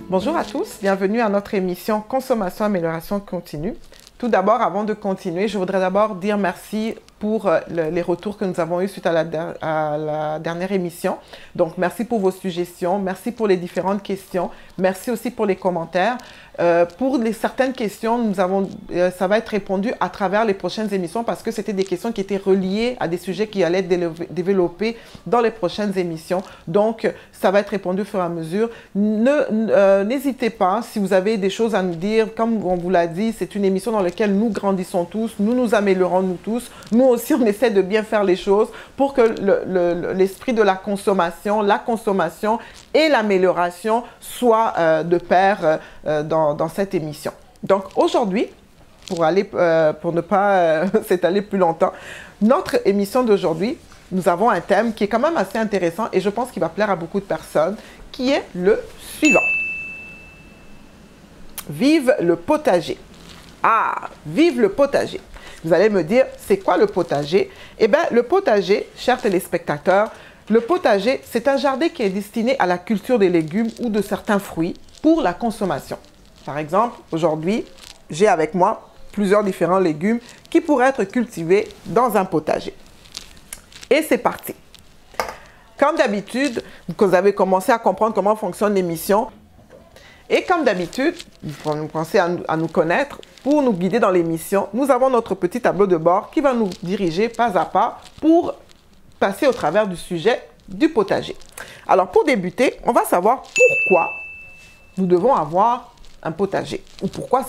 Bonjour à tous, bienvenue à notre émission Consommation Amélioration Continue. Tout d'abord, avant de continuer, je voudrais d'abord dire merci pour les retours que nous avons eus suite à la dernière émission. Donc, merci pour vos suggestions, merci pour les différentes questions, merci aussi pour les commentaires. Pour certaines questions, ça va être répondu à travers les prochaines émissions parce que c'était des questions qui étaient reliées à des sujets qui allaient être développés dans les prochaines émissions. Donc, ça va être répondu au fur et à mesure. N'hésitez pas, si vous avez des choses à nous dire, comme on vous l'a dit, c'est une émission dans laquelle nous grandissons tous, nous nous améliorons nous tous. Nous aussi, on essaie de bien faire les choses pour que l'esprit de la consommation et l'amélioration soient de pair dans cette émission. Donc aujourd'hui, pour ne pas s'étaler plus longtemps, notre émission d'aujourd'hui, nous avons un thème qui est quand même assez intéressant et je pense qu'il va plaire à beaucoup de personnes, qui est le suivant. Vive le potager. Ah, vive le potager. Vous allez me dire, c'est quoi le potager? Eh bien, le potager, chers téléspectateurs, le potager, c'est un jardin qui est destiné à la culture des légumes ou de certains fruits pour la consommation. Par exemple, aujourd'hui, j'ai avec moi plusieurs différents légumes qui pourraient être cultivés dans un potager. Et c'est parti. Comme d'habitude, vous avez commencé à comprendre comment fonctionne l'émission. Et comme d'habitude, vous pensez à nous connaître, pour nous guider dans l'émission, nous avons notre petit tableau de bord qui va nous diriger pas à pas pour passer au travers du sujet du potager. Alors, pour débuter, on va savoir pourquoi nous devons avoir un potager. Ou pourquoi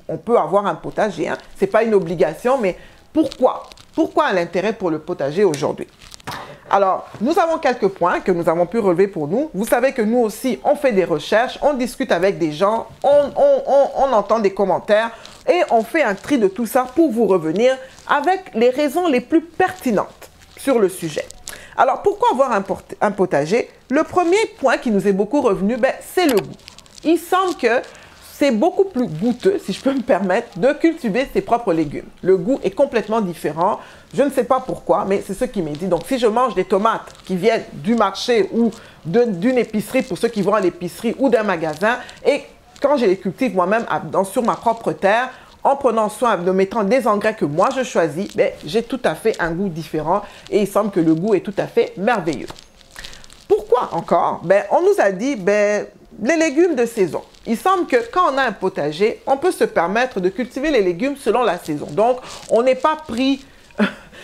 on peut avoir un potager. Hein. Ce n'est pas une obligation, mais pourquoi? Pourquoi l'intérêt pour le potager aujourd'hui? Alors, nous avons quelques points que nous avons pu relever pour nous. Vous savez que nous aussi, on fait des recherches, on discute avec des gens, on entend des commentaires et on fait un tri de tout ça pour vous revenir avec les raisons les plus pertinentes sur le sujet. Alors, pourquoi avoir un potager? Le premier point qui nous est beaucoup revenu, c'est le goût. Il semble que c'est beaucoup plus goûteux, si je peux me permettre, de cultiver ses propres légumes. Le goût est complètement différent. Je ne sais pas pourquoi, mais c'est ce qui m'est dit. Donc, si je mange des tomates qui viennent du marché ou d'une épicerie, pour ceux qui vont à l'épicerie ou d'un magasin, et quand je les cultive moi-même sur ma propre terre, en prenant soin de mettant des engrais que moi je choisis, j'ai tout à fait un goût différent et il semble que le goût est tout à fait merveilleux. Pourquoi encore? On nous a dit les légumes de saison. Il semble que quand on a un potager, on peut se permettre de cultiver les légumes selon la saison. Donc, on n'est pas pris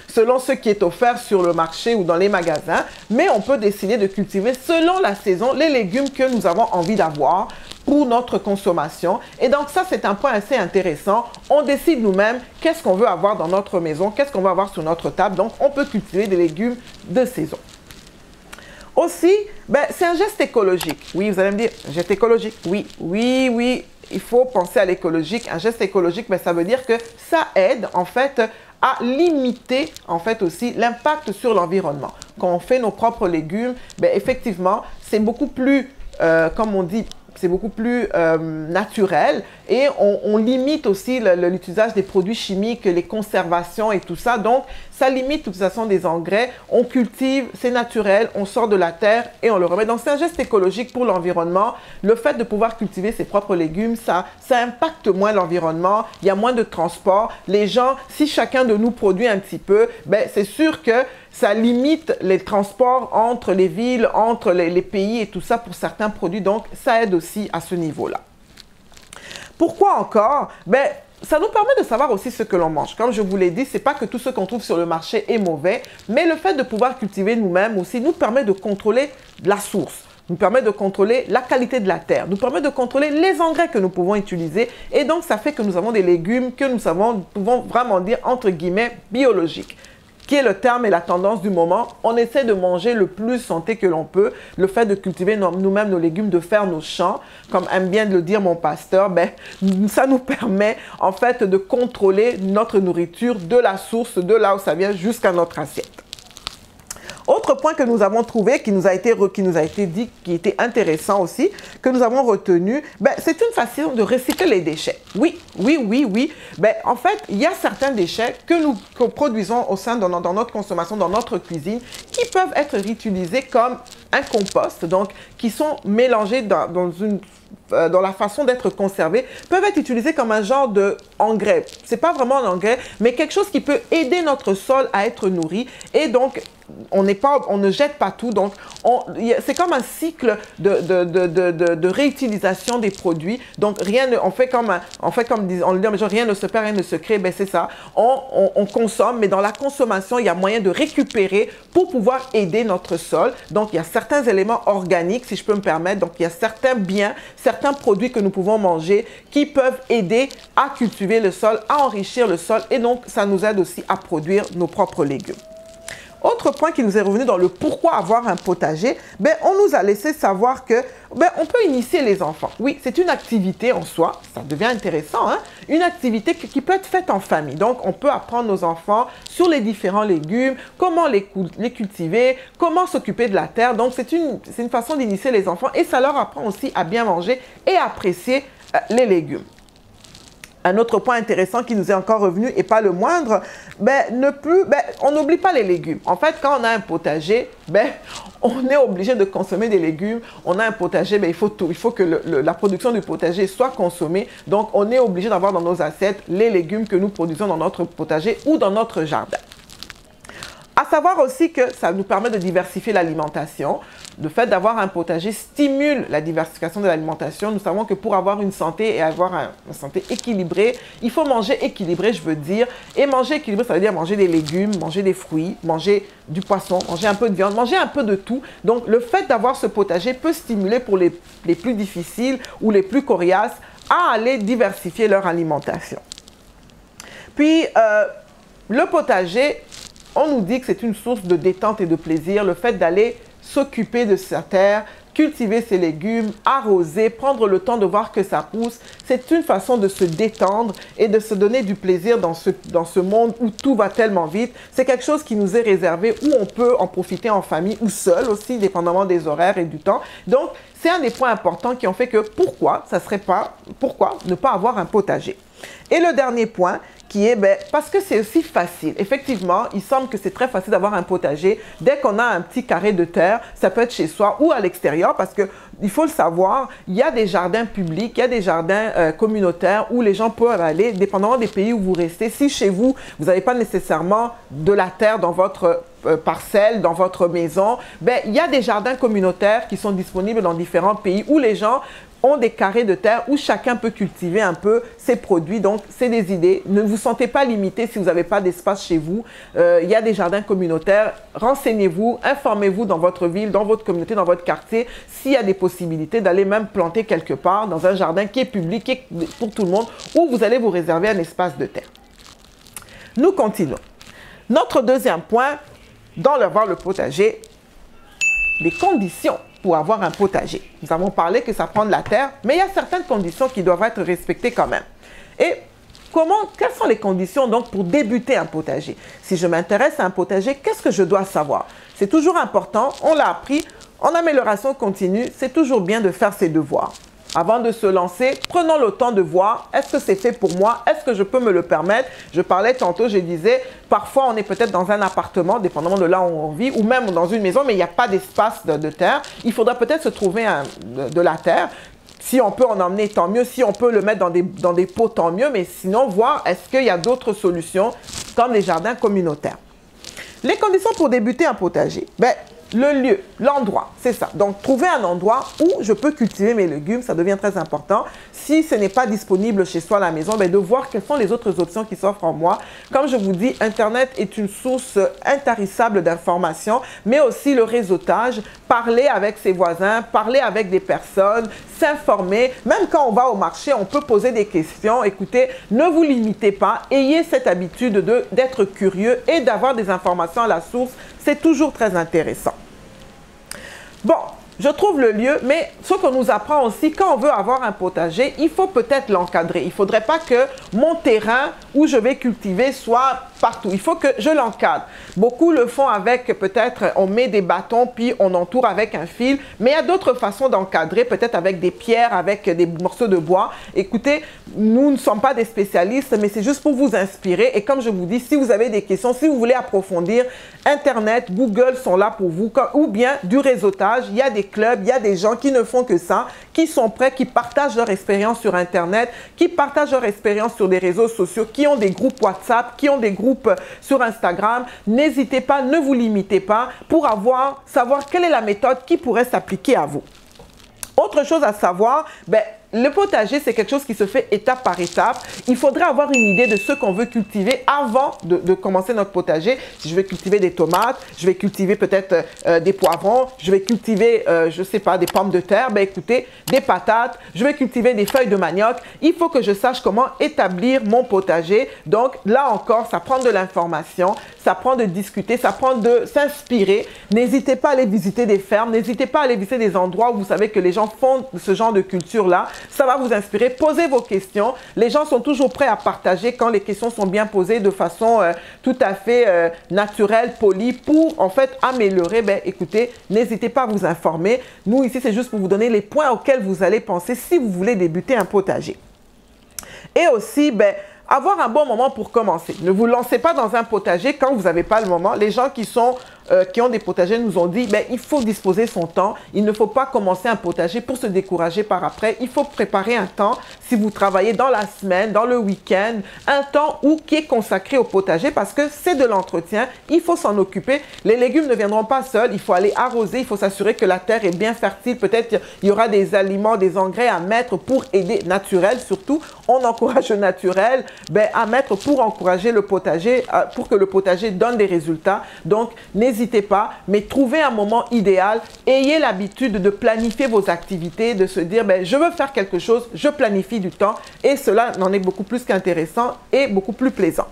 selon ce qui est offert sur le marché ou dans les magasins, mais on peut décider de cultiver selon la saison les légumes que nous avons envie d'avoir pour notre consommation. Et donc ça, c'est un point assez intéressant. On décide nous-mêmes qu'est-ce qu'on veut avoir dans notre maison, qu'est-ce qu'on veut avoir sur notre table. Donc, on peut cultiver des légumes de saison. Aussi, c'est un geste écologique. Oui, vous allez me dire, un geste écologique. Oui, il faut penser à l'écologique. Un geste écologique, ça veut dire que ça aide, en fait, à limiter, en fait, aussi l'impact sur l'environnement. Quand on fait nos propres légumes, effectivement, c'est beaucoup plus, comme on dit, c'est beaucoup plus naturel et on limite aussi l'utilisation des produits chimiques, les conservations et tout ça. Donc, ça limite de toute façon des engrais. On cultive, c'est naturel, on sort de la terre et on le remet. Donc, c'est un geste écologique pour l'environnement. Le fait de pouvoir cultiver ses propres légumes, ça impacte moins l'environnement. Il y a moins de transport. Les gens, si chacun de nous produit un petit peu, c'est sûr que ça limite les transports entre les villes, entre les pays et tout ça pour certains produits. Donc, ça aide aussi à ce niveau-là. Pourquoi encore? Ça nous permet de savoir aussi ce que l'on mange. Comme je vous l'ai dit, ce n'est pas que tout ce qu'on trouve sur le marché est mauvais, mais le fait de pouvoir cultiver nous-mêmes aussi nous permet de contrôler la source, nous permet de contrôler la qualité de la terre, nous permet de contrôler les engrais que nous pouvons utiliser. Et donc, ça fait que nous avons des légumes que nous pouvons vraiment dire, entre guillemets, biologiques, qui est le terme et la tendance du moment. On essaie de manger le plus santé que l'on peut. Le fait de cultiver nous-mêmes nos légumes, de faire nos champs, comme aime bien de le dire mon pasteur, ça nous permet en fait de contrôler notre nourriture de la source, de là où ça vient, jusqu'à notre assiette. Autre point que nous avons trouvé, qui nous a été dit, qui était intéressant aussi, que nous avons retenu, ben, c'est une façon de recycler les déchets. Oui. Ben, en fait, il y a certains déchets que nous produisons au sein de notre consommation, dans notre cuisine, qui peuvent être réutilisés comme un compost, donc qui sont mélangés dans la façon d'être conservés, peuvent être utilisés comme un genre d'engrais. Ce n'est pas vraiment un engrais, mais quelque chose qui peut aider notre sol à être nourri. Et donc, on ne jette pas tout. Donc, c'est comme un cycle de réutilisation des produits. Donc, on fait comme on le dit, mais rien ne se perd, rien ne se crée. Ben, c'est ça. On consomme, mais dans la consommation, il y a moyen de récupérer pour pouvoir aider notre sol. Donc, il y a certains éléments organiques, si je peux me permettre. Donc, il y a certains biens, certains produits que nous pouvons manger qui peuvent aider à cultiver le sol, à enrichir le sol. Et donc, ça nous aide aussi à produire nos propres légumes. Autre point qui nous est revenu dans le pourquoi avoir un potager, ben, on nous a laissé savoir que on peut initier les enfants. Oui, c'est une activité en soi, ça devient intéressant, hein? Une activité qui peut être faite en famille. Donc, on peut apprendre nos enfants sur les différents légumes, comment les cultiver, comment s'occuper de la terre. Donc, c'est une façon d'initier les enfants et ça leur apprend aussi à bien manger et à apprécier les légumes. Un autre point intéressant qui nous est encore revenu, et pas le moindre, on n'oublie pas les légumes. En fait, quand on a un potager, on est obligé de consommer des légumes. On a un potager, il faut que la production du potager soit consommée. Donc, on est obligé d'avoir dans nos assiettes les légumes que nous produisons dans notre potager ou dans notre jardin. À savoir aussi que ça nous permet de diversifier l'alimentation. Le fait d'avoir un potager stimule la diversification de l'alimentation. Nous savons que pour avoir une santé et avoir une santé équilibrée, il faut manger équilibré, je veux dire. Et manger équilibré, ça veut dire manger des légumes, manger des fruits, manger du poisson, manger un peu de viande, manger un peu de tout. Donc, le fait d'avoir ce potager peut stimuler pour les plus difficiles ou les plus coriaces à aller diversifier leur alimentation. Puis, le potager, on nous dit que c'est une source de détente et de plaisir. Le fait d'aller s'occuper de sa terre, cultiver ses légumes, arroser, prendre le temps de voir que ça pousse, c'est une façon de se détendre et de se donner du plaisir dans ce monde où tout va tellement vite. C'est quelque chose qui nous est réservé, où on peut en profiter en famille ou seul aussi, dépendamment des horaires et du temps. Donc, c'est un des points importants qui ont fait que pourquoi ne pas avoir un potager? Et le dernier point, qui est, parce que c'est aussi facile. Effectivement, il semble que c'est très facile d'avoir un potager. Dès qu'on a un petit carré de terre, ça peut être chez soi ou à l'extérieur, parce que il faut le savoir, il y a des jardins publics, il y a des jardins communautaires où les gens peuvent aller, dépendamment des pays où vous restez. Si chez vous, vous n'avez pas nécessairement de la terre dans votre parcelle, dans votre maison, il y a des jardins communautaires qui sont disponibles dans différents pays où les gens ont des carrés de terre où chacun peut cultiver un peu ses produits. Donc, c'est des idées. Ne vous sentez pas limité si vous n'avez pas d'espace chez vous. Il y a des jardins communautaires. Renseignez-vous, informez-vous dans votre ville, dans votre communauté, dans votre quartier, s'il y a des possibilités d'aller même planter quelque part dans un jardin qui est public, qui est pour tout le monde, où vous allez vous réserver un espace de terre. Nous continuons. Notre deuxième point, dans le potager, les conditions pour avoir un potager. Nous avons parlé que ça prend de la terre, mais il y a certaines conditions qui doivent être respectées quand même. Et quelles sont les conditions donc pour débuter un potager? Si je m'intéresse à un potager, qu'est-ce que je dois savoir? C'est toujours important, on l'a appris, en amélioration continue, c'est toujours bien de faire ses devoirs. Avant de se lancer, prenons le temps de voir, est-ce que c'est fait pour moi? Est-ce que je peux me le permettre? Je parlais tantôt, je disais, parfois on est peut-être dans un appartement, dépendamment de là où on vit, ou même dans une maison, mais il n'y a pas d'espace de terre. Il faudra peut-être se trouver de la terre. Si on peut en emmener, tant mieux. Si on peut le mettre dans des pots, tant mieux. Mais sinon, voir est-ce qu'il y a d'autres solutions, comme les jardins communautaires. Les conditions pour débuter un potager. Le lieu, l'endroit, c'est ça. Donc, trouver un endroit où je peux cultiver mes légumes, ça devient très important. Si ce n'est pas disponible chez soi à la maison, de voir quelles sont les autres options qui s'offrent en moi. Comme je vous dis, Internet est une source intarissable d'informations, mais aussi le réseautage, parler avec ses voisins, parler avec des personnes, s'informer. Même quand on va au marché, on peut poser des questions. Écoutez, ne vous limitez pas. Ayez cette habitude d'être curieux et d'avoir des informations à la source. C'est toujours très intéressant. Bon, je trouve le lieu, mais ce qu'on nous apprend aussi, quand on veut avoir un potager, il faut peut-être l'encadrer. Il ne faudrait pas que mon terrain où je vais cultiver soit partout. Il faut que je l'encadre. Beaucoup le font avec, peut-être, on met des bâtons, puis on entoure avec un fil. Mais il y a d'autres façons d'encadrer, peut-être avec des pierres, avec des morceaux de bois. Écoutez, nous ne sommes pas des spécialistes, mais c'est juste pour vous inspirer. Et comme je vous dis, si vous avez des questions, si vous voulez approfondir, Internet, Google sont là pour vous. Ou bien du réseautage. Il y a des clubs, il y a des gens qui ne font que ça, qui sont prêts, qui partagent leur expérience sur Internet, qui partagent leur expérience sur des réseaux sociaux, qui ont des groupes WhatsApp, qui ont des groupes sur Instagram. N'hésitez pas, ne vous limitez pas pour savoir quelle est la méthode qui pourrait s'appliquer à vous. Autre chose à savoir, le potager, c'est quelque chose qui se fait étape par étape. Il faudrait avoir une idée de ce qu'on veut cultiver avant de commencer notre potager. Si je vais cultiver des tomates, je vais cultiver peut-être des poivrons, je vais cultiver, je ne sais pas, des pommes de terre, écoutez, des patates, je vais cultiver des feuilles de manioc. Il faut que je sache comment établir mon potager. Donc là encore, ça prend de l'information, ça prend de discuter, ça prend de s'inspirer. N'hésitez pas à aller visiter des fermes, n'hésitez pas à aller visiter des endroits où vous savez que les gens font ce genre de culture-là. Ça va vous inspirer. Posez vos questions. Les gens sont toujours prêts à partager quand les questions sont bien posées de façon tout à fait naturelle, polie, pour en fait améliorer. Écoutez, n'hésitez pas à vous informer. Nous, ici, c'est juste pour vous donner les points auxquels vous allez penser si vous voulez débuter un potager. Et aussi, avoir un bon moment pour commencer. Ne vous lancez pas dans un potager quand vous n'avez pas le moment. Les gens qui ont des potagers nous ont dit il faut disposer son temps. Il ne faut pas commencer un potager pour se décourager par après. Il faut préparer un temps, si vous travaillez dans la semaine, dans le week-end, un temps qui est consacré au potager parce que c'est de l'entretien. Il faut s'en occuper. Les légumes ne viendront pas seuls. Il faut aller arroser. Il faut s'assurer que la terre est bien fertile. Peut-être il y aura des aliments, des engrais à mettre pour aider, naturel surtout. On encourage le naturel à mettre pour encourager le potager, pour que le potager donne des résultats. Donc, n'hésitez pas, mais trouvez un moment idéal. Ayez l'habitude de planifier vos activités, de se dire, je veux faire quelque chose, je planifie du temps. Et cela en est beaucoup plus qu'intéressant et beaucoup plus plaisant.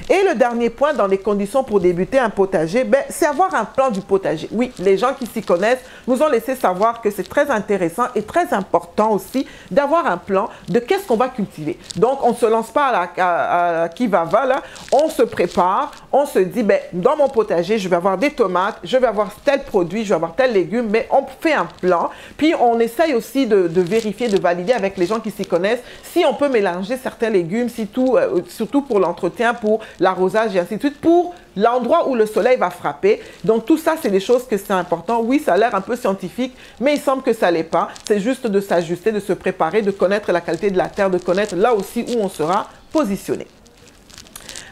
Et le dernier point dans les conditions pour débuter un potager, c'est avoir un plan du potager. Oui, les gens qui s'y connaissent nous ont laissé savoir que c'est très intéressant et très important aussi d'avoir un plan de qu'est-ce qu'on va cultiver. Donc, on ne se lance pas à qui va là, on se prépare, on se dit, dans mon potager, je vais avoir des tomates, je vais avoir tel produit, je vais avoir tel légume, mais on fait un plan. Puis, on essaye aussi de vérifier, de valider avec les gens qui s'y connaissent si on peut mélanger certains légumes, surtout pour l'entretien, pour l'arrosage et ainsi de suite, pour l'endroit où le soleil va frapper. Donc tout ça, c'est des choses que c'est important. Oui, ça a l'air un peu scientifique, mais il semble que ça l'est pas. C'est juste de s'ajuster, de se préparer, de connaître la qualité de la terre, de connaître là aussi où on sera positionné.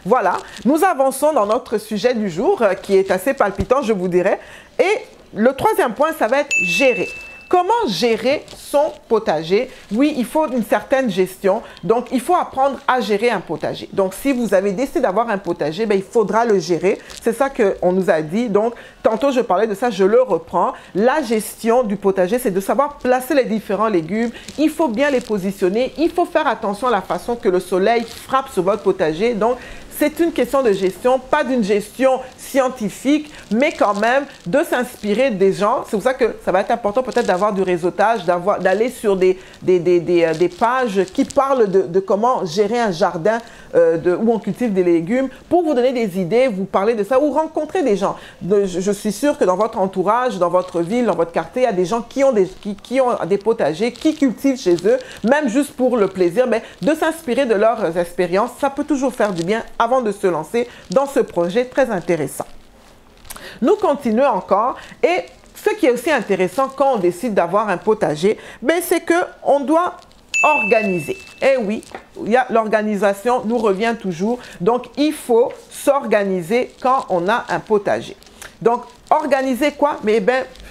Voilà, nous avançons dans notre sujet du jour qui est assez palpitant, je vous dirais. Et le troisième point, ça va être gérer. Comment gérer son potager? Oui, il faut une certaine gestion. Donc, il faut apprendre à gérer un potager. Donc, si vous avez décidé d'avoir un potager, il faudra le gérer. C'est ça qu'on nous a dit. Donc, tantôt, je parlais de ça, je le reprends. La gestion du potager, c'est de savoir placer les différents légumes. Il faut bien les positionner. Il faut faire attention à la façon que le soleil frappe sur votre potager. Donc, c'est une question de gestion, pas d'une gestion scientifique, mais quand même de s'inspirer des gens. C'est pour ça que ça va être important peut-être d'avoir du réseautage, d'aller sur des pages qui parlent de comment gérer un jardin où on cultive des légumes pour vous donner des idées, vous parler de ça ou rencontrer des gens. Je suis sûre que dans votre entourage, dans votre ville, dans votre quartier, il y a des gens qui ont des potagers, qui cultivent chez eux, même juste pour le plaisir, mais de s'inspirer de leurs expériences, ça peut toujours faire du bien avant de se lancer dans ce projet très intéressant. Nous continuons encore et ce qui est aussi intéressant quand on décide d'avoir un potager, c'est qu'on doit organiser. Et oui, l'organisation nous revient toujours. Donc, il faut s'organiser quand on a un potager. Donc, organiser quoi? Mais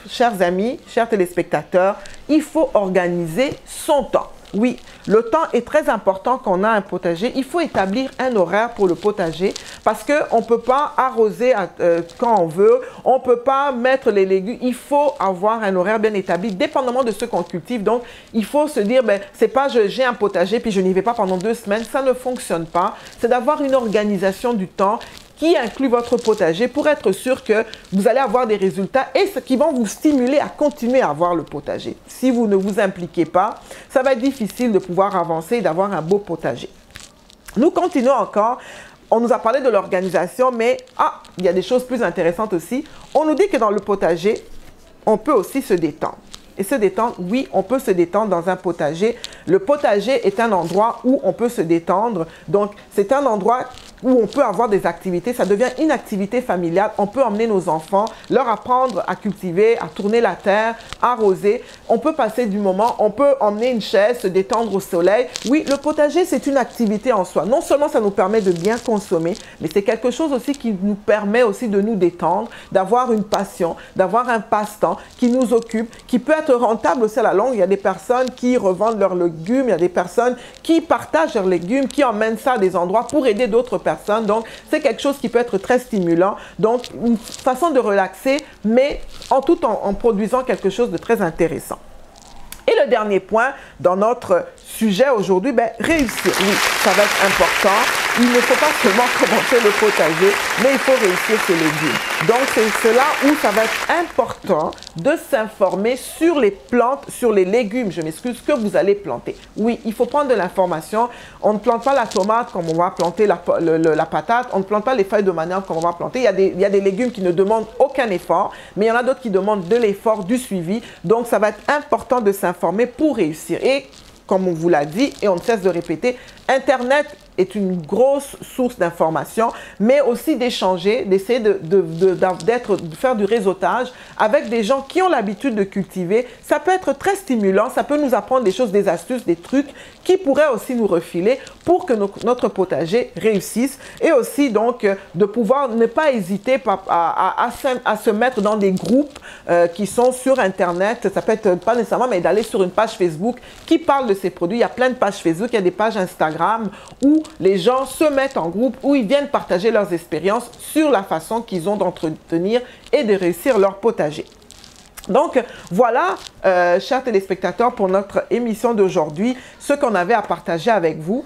chers amis, chers téléspectateurs, il faut organiser son temps. Oui, le temps est très important quand on a un potager. Il faut établir un horaire pour le potager parce qu'on ne peut pas arroser quand on veut. On ne peut pas mettre les légumes. Il faut avoir un horaire bien établi, dépendamment de ce qu'on cultive. Donc, il faut se dire, c'est pas j'ai un potager puis je n'y vais pas pendant 2 semaines. Ça ne fonctionne pas. C'est d'avoir une organisation du temps qui inclut votre potager pour être sûr que vous allez avoir des résultats et ce qui vont vous stimuler à continuer à avoir le potager. Si vous ne vous impliquez pas, ça va être difficile de pouvoir avancer et d'avoir un beau potager. Nous continuons encore. on nous a parlé de l'organisation, mais il y a des choses plus intéressantes aussi. On nous dit que dans le potager, on peut aussi se détendre. Et se détendre, oui, on peut se détendre dans un potager. Le potager est un endroit où on peut se détendre. Donc, c'est un endroit où on peut avoir des activités. Ça devient une activité familiale. On peut emmener nos enfants, leur apprendre à cultiver, à tourner la terre, arroser. On peut passer du moment. On peut emmener une chaise, se détendre au soleil. Oui, le potager, c'est une activité en soi. Non seulement ça nous permet de bien consommer, mais c'est quelque chose aussi qui nous permet aussi de nous détendre, d'avoir une passion, d'avoir un passe-temps qui nous occupe, qui peut être rentable aussi à la longue. Il y a des personnes qui revendent leurs légumes, il y a des personnes qui partagent leurs légumes, qui emmènent ça à des endroits pour aider d'autres personnes. Donc, c'est quelque chose qui peut être très stimulant. Donc, une façon de relaxer, mais en produisant quelque chose de très intéressant. Et le dernier point dans notre sujet aujourd'hui, réussir. Oui, ça va être important. Il ne faut pas seulement commencer le potager, mais il faut réussir ses légumes. Donc, c'est là où ça va être important de s'informer sur les plantes, sur les légumes, je m'excuse, que vous allez planter. Oui, il faut prendre de l'information. On ne plante pas la tomate comme on va planter la patate. On ne plante pas les feuilles de manioc comme on va planter. Il y a des légumes qui ne demandent aucun effort, mais il y en a d'autres qui demandent de l'effort, du suivi. Donc, ça va être important de s'informer pour réussir. Et comme on vous l'a dit, et on ne cesse de répéter, Internet est une grosse source d'informations, mais aussi d'échanger, d'essayer de faire du réseautage avec des gens qui ont l'habitude de cultiver. Ça peut être très stimulant, ça peut nous apprendre des choses, des astuces, des trucs qui pourraient aussi nous refiler pour que notre potager réussisse. Et aussi donc de pouvoir ne pas hésiter à se mettre dans des groupes qui sont sur Internet. Ça peut être pas nécessairement, mais d'aller sur une page Facebook qui parle de ces produits. Il y a plein de pages Facebook, il y a des pages Instagram où les gens se mettent en groupe, où ils viennent partager leurs expériences sur la façon qu'ils ont d'entretenir et de réussir leur potager. Donc, voilà, chers téléspectateurs, pour notre émission d'aujourd'hui, ce qu'on avait à partager avec vous.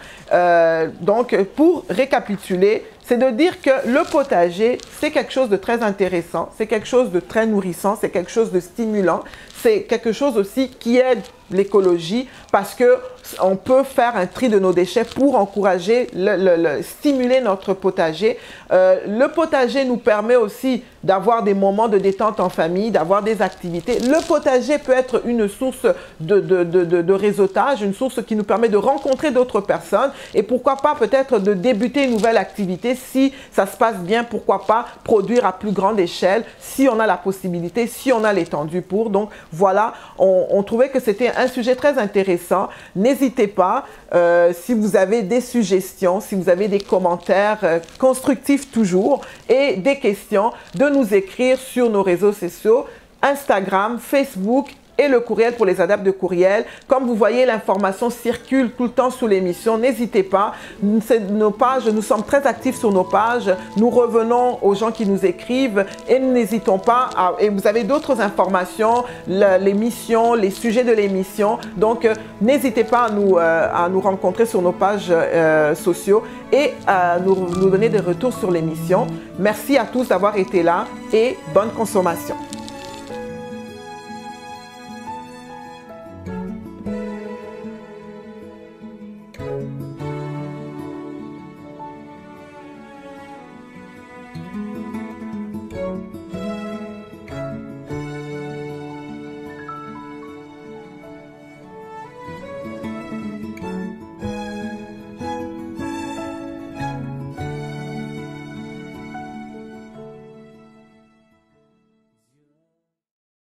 Donc, pour récapituler, c'est de dire que le potager, c'est quelque chose de très intéressant, c'est quelque chose de très nourrissant, c'est quelque chose de stimulant, c'est quelque chose aussi qui aide l'écologie parce qu'on peut faire un tri de nos déchets pour encourager, stimuler notre potager. Le potager nous permet aussi d'avoir des moments de détente en famille, d'avoir des activités. Le potager peut être une source de réseautage, une source qui nous permet de rencontrer d'autres personnes et pourquoi pas peut-être de débuter une nouvelle activité si ça se passe bien, pourquoi pas produire à plus grande échelle si on a la possibilité, si on a l'étendue pour. Donc voilà, on trouvait que c'était un sujet très intéressant. N'hésitez pas, si vous avez des suggestions, si vous avez des commentaires constructifs toujours et des questions, de nous écrire sur nos réseaux sociaux, Instagram, Facebook et le courriel pour les adeptes de courriel. Comme vous voyez, l'information circule tout le temps sous l'émission. N'hésitez pas. Nos pages, nous sommes très actifs sur nos pages. Nous revenons aux gens qui nous écrivent et nous n'hésitons pas. Et vous avez d'autres informations, l'émission, les sujets de l'émission. Donc, n'hésitez pas à nous rencontrer sur nos pages sociaux et à nous donner des retours sur l'émission. Merci à tous d'avoir été là et bonne consommation.